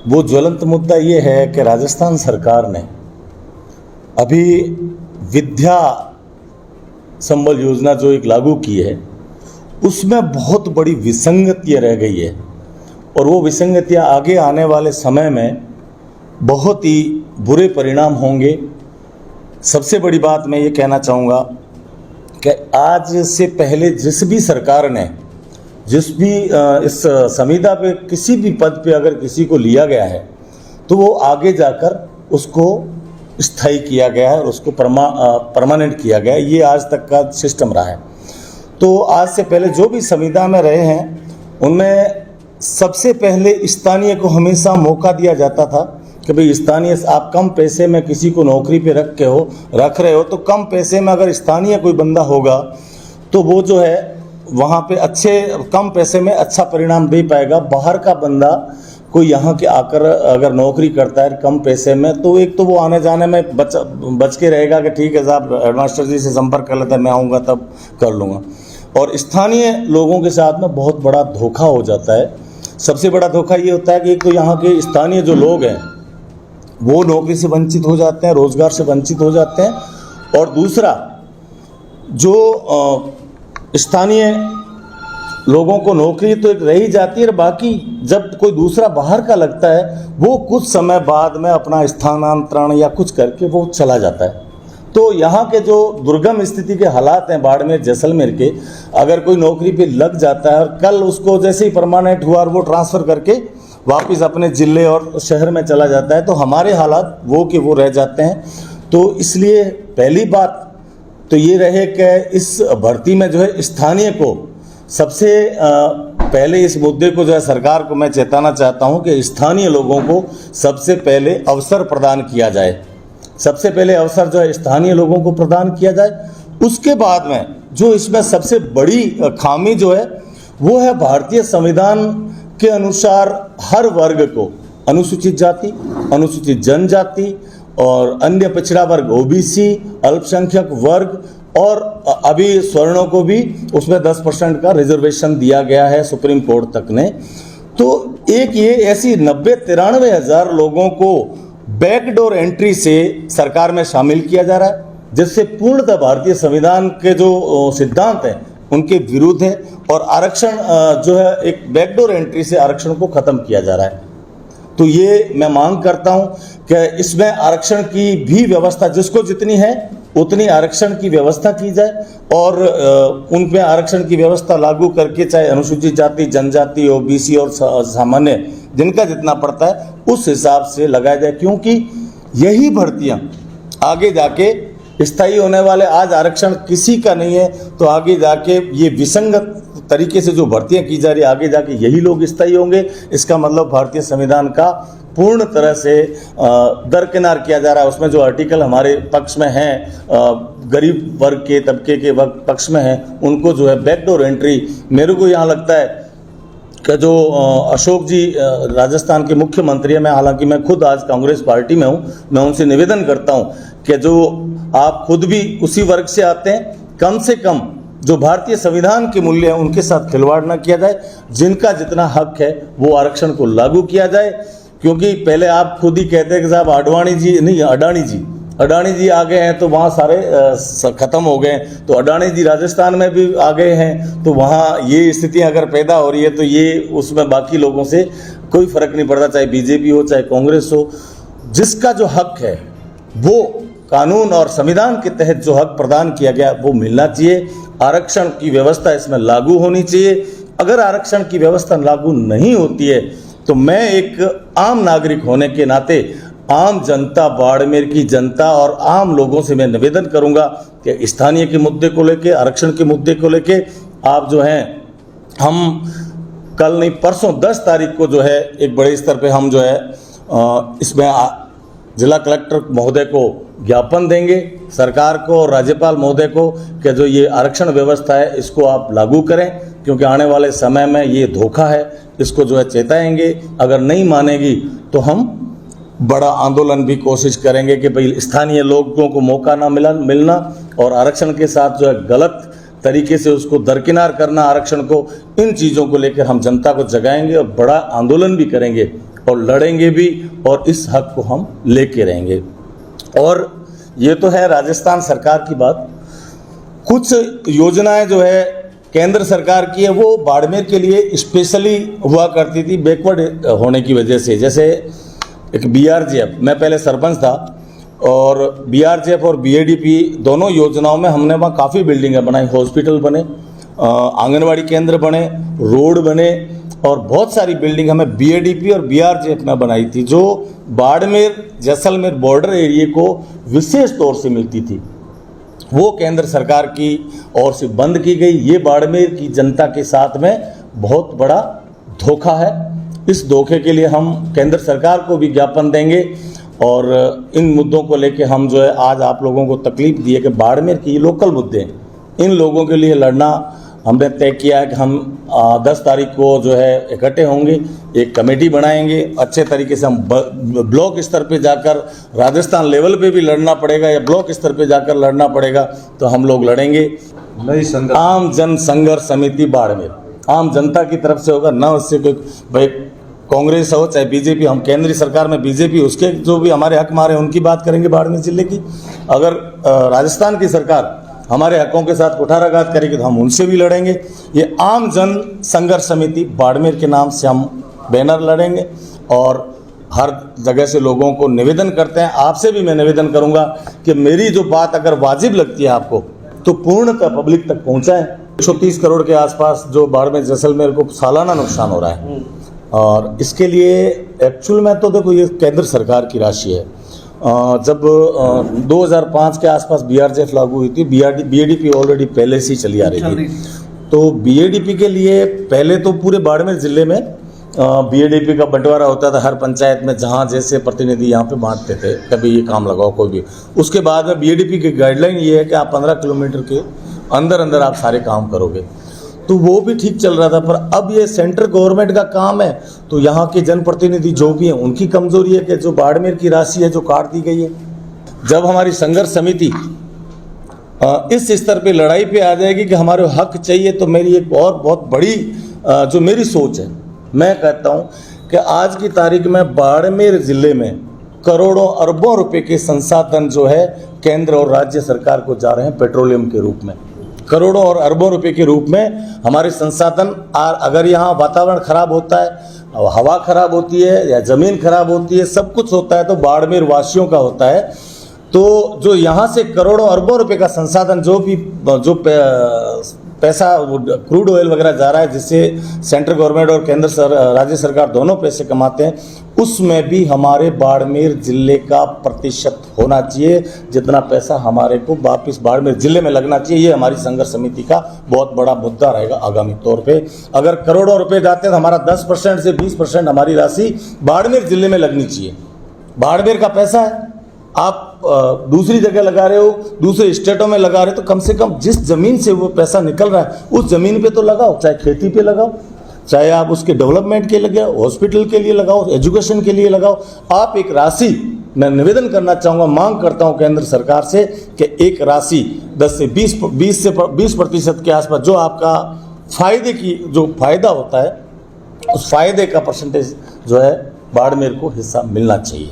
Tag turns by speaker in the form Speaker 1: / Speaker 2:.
Speaker 1: वो ज्वलंत मुद्दा ये है कि राजस्थान सरकार ने अभी विद्या संबल योजना जो एक लागू की है, उसमें बहुत बड़ी विसंगतियाँ रह गई है और वो विसंगतियाँ आगे आने वाले समय में बहुत ही बुरे परिणाम होंगे। सबसे बड़ी बात मैं ये कहना चाहूँगा कि आज से पहले जिस भी सरकार ने जिस भी इस संविदा पे किसी भी पद पे अगर किसी को लिया गया है तो वो आगे जाकर उसको स्थायी किया गया है और उसको परमानेंट किया गया है। ये आज तक का सिस्टम रहा है। तो आज से पहले जो भी संविदा में रहे हैं उनमें सबसे पहले स्थानीय को हमेशा मौका दिया जाता था कि भाई स्थानीय आप कम पैसे में किसी को नौकरी पे रख रहे हो तो कम पैसे में अगर स्थानीय कोई बंदा होगा तो वो जो है वहाँ पे कम पैसे में अच्छा परिणाम दे पाएगा। बाहर का बंदा कोई यहाँ के आकर अगर नौकरी करता है कम पैसे में तो एक तो वो आने जाने में बच के रहेगा कि ठीक है साहब हेडमास्टर जी से संपर्क कर लेता है, मैं आऊँगा तब कर लूँगा। और स्थानीय लोगों के साथ में बहुत बड़ा धोखा हो जाता है। सबसे बड़ा धोखा ये होता है कि एक तो यहाँ के स्थानीय जो लोग हैं वो नौकरी से वंचित हो जाते हैं, रोजगार से वंचित हो जाते हैं। और दूसरा जो स्थानीय लोगों को नौकरी तो एक रही जाती है, बाकी जब कोई दूसरा बाहर का लगता है वो कुछ समय बाद में अपना स्थानांतरण या कुछ करके वो चला जाता है। तो यहाँ के जो दुर्गम स्थिति के हालात हैं बाड़मेर जैसलमेर के, अगर कोई नौकरी पे लग जाता है और कल उसको जैसे ही परमानेंट हुआ और वो ट्रांसफ़र करके वापस अपने ज़िले और शहर में चला जाता है तो हमारे हालात वो के वो रह जाते हैं। तो इसलिए पहली बात तो ये रहे कि इस भर्ती में जो है स्थानीय को सबसे पहले इस मुद्दे को जो है सरकार को मैं चेताना चाहता हूँ कि स्थानीय लोगों को सबसे पहले अवसर प्रदान किया जाए। सबसे पहले अवसर जो है स्थानीय लोगों को प्रदान किया जाए। उसके बाद में जो इसमें सबसे बड़ी खामी जो है वो है भारतीय संविधान के अनुसार हर वर्ग को, अनुसूचित जाति, अनुसूचित जनजाति और अन्य पिछड़ा वर्ग ओबीसी, अल्पसंख्यक वर्ग और अभी स्वर्णों को भी उसमें 10% का रिजर्वेशन दिया गया है सुप्रीम कोर्ट तक ने। तो एक ये ऐसी 90-93 हज़ार लोगों को बैकडोर एंट्री से सरकार में शामिल किया जा रहा है, जिससे पूर्णतः भारतीय संविधान के जो सिद्धांत हैं उनके विरुद्ध है और आरक्षण जो है एक बैकडोर एंट्री से आरक्षण को ख़त्म किया जा रहा है। तो ये मैं मांग करता हूँ कि इसमें आरक्षण की भी व्यवस्था जिसको जितनी है उतनी आरक्षण की व्यवस्था की जाए और उन पे आरक्षण की व्यवस्था लागू करके चाहे अनुसूचित जाति, जनजाति, ओबीसी और सामान्य जिनका जितना पड़ता है उस हिसाब से लगाया जाए, क्योंकि यही भर्तियाँ आगे जाके स्थायी होने वाले। आज आरक्षण किसी का नहीं है तो आगे जाके ये विसंगत तरीके से जो भर्तियां की जा रही है आगे जाके यही लोग स्थायी होंगे। इसका मतलब भारतीय संविधान का पूर्ण तरह से दरकिनार किया जा रहा है। उसमें जो आर्टिकल हमारे पक्ष में हैं, गरीब वर्ग के तबके के पक्ष में हैं, उनको जो है बैकडोर एंट्री, मेरे को यहाँ लगता है कि जो अशोक जी राजस्थान के मुख्यमंत्री हैं, मैं हालांकि मैं खुद आज कांग्रेस पार्टी में हूँ, मैं उनसे निवेदन करता हूँ कि जो आप खुद भी उसी वर्ग से आते हैं, कम से कम जो भारतीय संविधान के मूल्य हैं उनके साथ खिलवाड़ न किया जाए। जिनका जितना हक है वो आरक्षण को लागू किया जाए, क्योंकि पहले आप खुद ही कहते हैं कि साहब अडानी जी आ गए हैं तो वहाँ सारे ख़त्म हो गए। तो अडानी जी राजस्थान में भी आ गए हैं तो वहाँ ये स्थितियाँ अगर पैदा हो रही है तो ये उसमें बाकी लोगों से कोई फ़र्क नहीं पड़ता, चाहे बीजेपी हो चाहे कांग्रेस हो। जिसका जो हक है वो कानून और संविधान के तहत जो हक प्रदान किया गया वो मिलना चाहिए। आरक्षण की व्यवस्था इसमें लागू होनी चाहिए। अगर आरक्षण की व्यवस्था लागू नहीं होती है तो मैं एक आम नागरिक होने के नाते आम जनता, बाड़मेर की जनता और आम लोगों से मैं निवेदन करूंगा कि स्थानीय के मुद्दे को लेके, आरक्षण के मुद्दे को लेके आप जो हैं, हम कल नहीं परसों 10 तारीख को जो है एक बड़े स्तर पे हम जो है इसमें जिला कलेक्टर महोदय को ज्ञापन देंगे, सरकार को और राज्यपाल महोदय को, कि जो ये आरक्षण व्यवस्था है इसको आप लागू करें, क्योंकि आने वाले समय में ये धोखा है, इसको जो है चेताएंगे। अगर नहीं मानेगी तो हम बड़ा आंदोलन भी कोशिश करेंगे कि भाई स्थानीय लोगों को मौका ना मिलना और आरक्षण के साथ जो है गलत तरीके से उसको दरकिनार करना आरक्षण को, इन चीज़ों को लेकर हम जनता को जगाएंगे और बड़ा आंदोलन भी करेंगे। और लड़ेंगे भी और इस हक को हम लेके रहेंगे। और ये तो है राजस्थान सरकार की बात। कुछ योजनाएं जो है केंद्र सरकार की है वो बाड़मेर के लिए स्पेशली हुआ करती थी बैकवर्ड होने की वजह से। जैसे एक BRGF, मैं पहले सरपंच था और BRGF और BADP दोनों योजनाओं में हमने वहाँ काफ़ी बिल्डिंगें बनाई, हॉस्पिटल बने, आंगनवाड़ी केंद्र बने, रोड बने और बहुत सारी बिल्डिंग हमें BADP और BRGF में बनाई थी जो बाड़मेर जैसलमेर बॉर्डर एरिया को विशेष तौर से मिलती थी। वो केंद्र सरकार की ओर से बंद की गई। ये बाड़मेर की जनता के साथ में बहुत बड़ा धोखा है। इस धोखे के लिए हम केंद्र सरकार को भी ज्ञापन देंगे और इन मुद्दों को लेके हम जो है आज आप लोगों को तकलीफ दी है कि बाड़मेर की लोकल मुद्दे हैं, इन लोगों के लिए लड़ना हमने तय किया है कि हम 10 तारीख को जो है इकट्ठे होंगे, एक कमेटी बनाएंगे, अच्छे तरीके से हम ब्लॉक स्तर पे जाकर राजस्थान लेवल पे भी लड़ना पड़ेगा या ब्लॉक स्तर पे जाकर लड़ना पड़ेगा तो हम लोग लड़ेंगे। आम जन संघर्ष समिति बाड़मेर आम जनता की तरफ से होगा, ना उससे कोई भाई कांग्रेस हो चाहे BJP, हम केंद्रीय सरकार में BJP उसके जो भी हमारे हक मारे उनकी बात करेंगे बाड़मेर जिले की। अगर राजस्थान की सरकार हमारे हकों के साथ कुठाराघात करेगी तो हम उनसे भी लड़ेंगे। ये आम जन संघर्ष समिति बाड़मेर के नाम से हम बैनर लड़ेंगे और हर जगह से लोगों को निवेदन करते हैं। आपसे भी मैं निवेदन करूंगा कि मेरी जो बात अगर वाजिब लगती है आपको तो पूर्णतः पब्लिक तक पहुंचाएं। 130 करोड़ के आसपास जो बाड़मेर जैसलमेर को सालाना नुकसान हो रहा है और इसके लिए एक्चुअल में तो देखो ये केंद्र सरकार की राशि है। जब 2005 के आसपास BRGF लागू हुई थी, BADP ऑलरेडी पहले से ही चली आ रही थी। तो BADP के लिए पहले तो पूरे बाड़मेर जिले में BADP का बंटवारा होता था, हर पंचायत में जहाँ जैसे प्रतिनिधि यहाँ पे बांटते थे, कभी ये काम लगाओ कोई भी। उसके बाद में BADP की गाइडलाइन ये है कि आप 15 किलोमीटर के अंदर अंदर आप सारे काम करोगे, तो वो भी ठीक चल रहा था। पर अब ये सेंट्रल गवर्नमेंट का काम है तो यहाँ के जनप्रतिनिधि जो भी हैं उनकी कमजोरी है कि जो बाड़मेर की राशि है जो काट दी गई है। जब हमारी संघर्ष समिति इस स्तर पे लड़ाई पे आ जाएगी कि हमारे हक चाहिए, तो मेरी एक और बहुत बड़ी जो मेरी सोच है, मैं कहता हूँ कि आज की तारीख में बाड़मेर जिले में करोड़ों अरबों रुपए के संसाधन जो है केंद्र और राज्य सरकार को जा रहे हैं पेट्रोलियम के रूप में। करोड़ों और अरबों रुपए के रूप में हमारे संसाधन, अगर यहाँ वातावरण खराब होता है, हवा खराब होती है या ज़मीन खराब होती है, सब कुछ होता है तो बाड़मेर वासियों का होता है। तो जो यहाँ से करोड़ों अरबों रुपए का संसाधन जो पैसा क्रूड ऑयल वगैरह जा रहा है जिससे सेंट्रल गवर्नमेंट और केंद्र राज्य सरकार दोनों पैसे कमाते हैं, उसमें भी हमारे बाड़मेर जिले का प्रतिशत होना चाहिए। जितना पैसा हमारे को वापस बाड़मेर जिले में लगना चाहिए, ये हमारी संघर्ष समिति का बहुत बड़ा मुद्दा रहेगा आगामी तौर पे। अगर करोड़ों रुपए जाते हैं तो हमारा 10% से 20% हमारी राशि बाड़मेर जिले में लगनी चाहिए। बाड़मेर का पैसा है, आप दूसरी जगह लगा रहे हो, दूसरे स्टेटों में लगा रहे हो, तो कम से कम जिस जमीन से वो पैसा निकल रहा है उस जमीन पे तो लगाओ, चाहे खेती पे लगाओ, चाहे आप उसके डेवलपमेंट के लिए लगाओ, हॉस्पिटल के लिए लगाओ, एजुकेशन के लिए लगाओ। आप एक राशि, मैं निवेदन करना चाहूँगा, मांग करता हूँ केंद्र सरकार से कि एक राशि 10 से 20% के आसपास जो आपका फायदे की जो फायदा होता है उस फायदे का परसेंटेज जो है बाड़मेर को हिस्सा मिलना चाहिए।